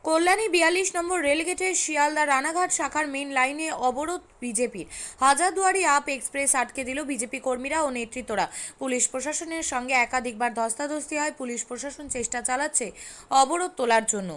কল্যাণী 42 নম্বর রেলগেটের শিয়ালদা রানাঘাট শাখার মেন লাইনে অবরোধ বিজেপির। হাজারদুয়ারি আপ এক্সপ্রেস আটকে দিল বিজেপি কর্মীরা ও নেতৃত্বরা। পুলিশ প্রশাসনের সঙ্গে একাধিকবার ধস্তাধস্তি হয়। পুলিশ প্রশাসন চেষ্টা চালাচ্ছে অবরোধ তোলার জন্য।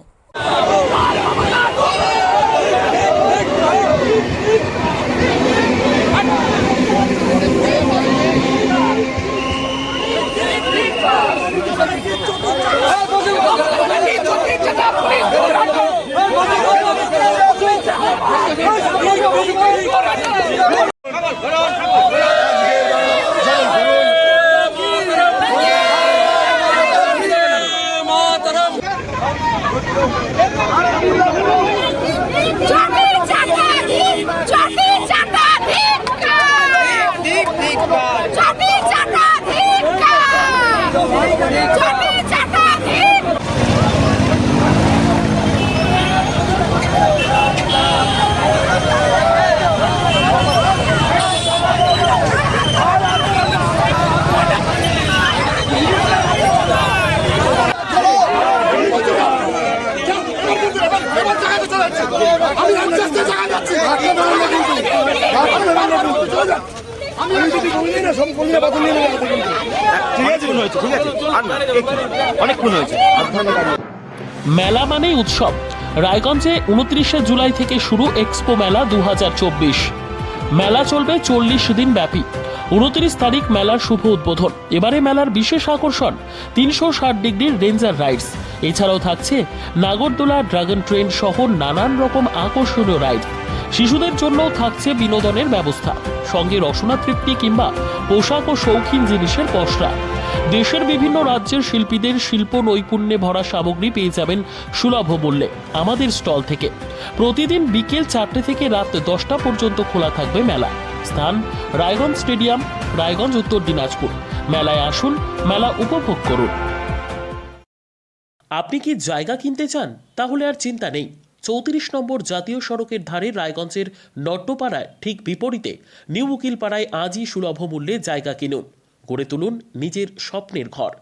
মেলা মানেই উৎসব। রায়গঞ্জে 29শে জুলাই থেকে শুরু এক্সপো মেলা 2024। মেলা চলবে 40 দিন ব্যাপী। 29 তারিখ মেলার শুভ উদ্বোধন। এবারে মেলার বিশেষ আকর্ষণ 360 ডিগ্রির রেঞ্জার রাইডস। এছাড়াও থাকছে নাগরদোলা, ড্রাগন ট্রেন সহ নানান রকম আকর্ষণীয় রাইড। শিশুদের জন্য থাকছে বিনোদনের ব্যবস্থা, সঙ্গে রসনা তৃপ্তি কিংবা পোশাক ও শৌখিন জিনিসের পসরা। দেশের বিভিন্ন রাজ্যের শিল্পীদের শিল্প নৈপুণ্যে ভরা সামগ্রী পেয়ে যাবেন সুলভ মূল্যে আমাদের স্টল থেকে। প্রতিদিন বিকেল 4টে থেকে রাত 10টা পর্যন্ত খোলা থাকবে মেলা। স্থান রায়গঞ্জ স্টেডিয়াম, রায়গঞ্জ, উত্তর দিনাজপুর। মেলায় আসুন, মেলা উপভোগ করুন। আপনি কি জায়গা কিনতে চান? তাহলে আর চিন্তা নেই। 34 নম্বর জাতীয় সড়কের ধারে রায়গঞ্জের নট্টপাড়ায় ঠিক বিপরীতে নিউ উকিলপাড়ায় আজই সুলভ মূল্যে জায়গা কিনুন, গড়ে তুলুন নিজের স্বপ্নের ঘর।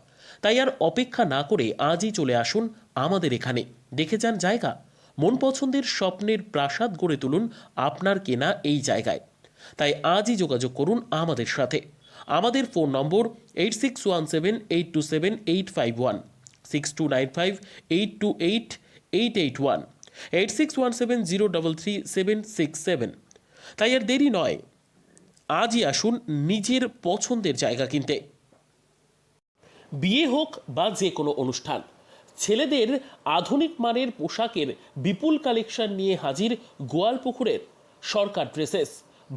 তাই আর অপেক্ষা না করে আজই চলে আসুন আমাদের এখানে, দেখে যান জায়গা। মন পছন্দের স্বপ্নের প্রাসাদ গড়ে তুলুন আপনার কেনা এই জায়গায়। তাই আজই যোগাযোগ করুন আমাদের সাথে। আমাদের ফোন নম্বর 8617827851, 6295828881, 8617033767। তাই আর দেরি নয়, আজই আসুন নিজের পছন্দের জায়গা কিনতে। বিয়ে হোক বা যে কোনো অনুষ্ঠান, ছেলেদের আধুনিক মানের পোশাকের বিপুল কালেকশন নিয়ে হাজির গোয়ালপুকুরের সরকার ড্রেসেস।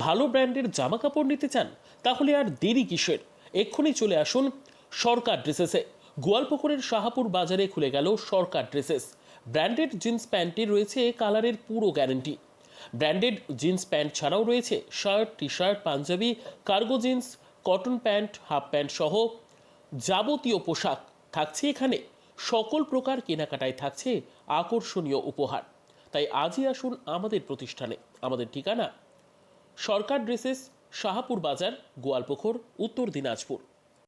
ভালো ব্র্যান্ডের জামা কাপড় নিতে চান? তাহলে আর দেরি কিসের? এক্ষুনি চলে আসুন সরকার ড্রেসেসে। গোয়ালপুকুরের শাহাপুর বাজারে খুলে গেল সরকার ড্রেসেস। ব্র্যান্ডেড জিন্স প্যান্টে রয়েছে কালারের পুরো গ্যারেন্টি। ব্র্যান্ডেড জিন্স প্যান্ট ছাড়াও রয়েছে shirt, T shirt, panjabi, cargo jeans, cotton pant, half pant সহ যাবতীয় পোশাক থাকছে এখানে। সকল প্রকার কেনাকাটায় থাকছে আকর্ষণীয় উপহার। তাই আজই আসুন আমাদের প্রতিষ্ঠানে। আমাদের ঠিকানা সরকার ড্রেসেস, শাহাপুর বাজার, গোয়ালপুকুর, উত্তর দিনাজপুর।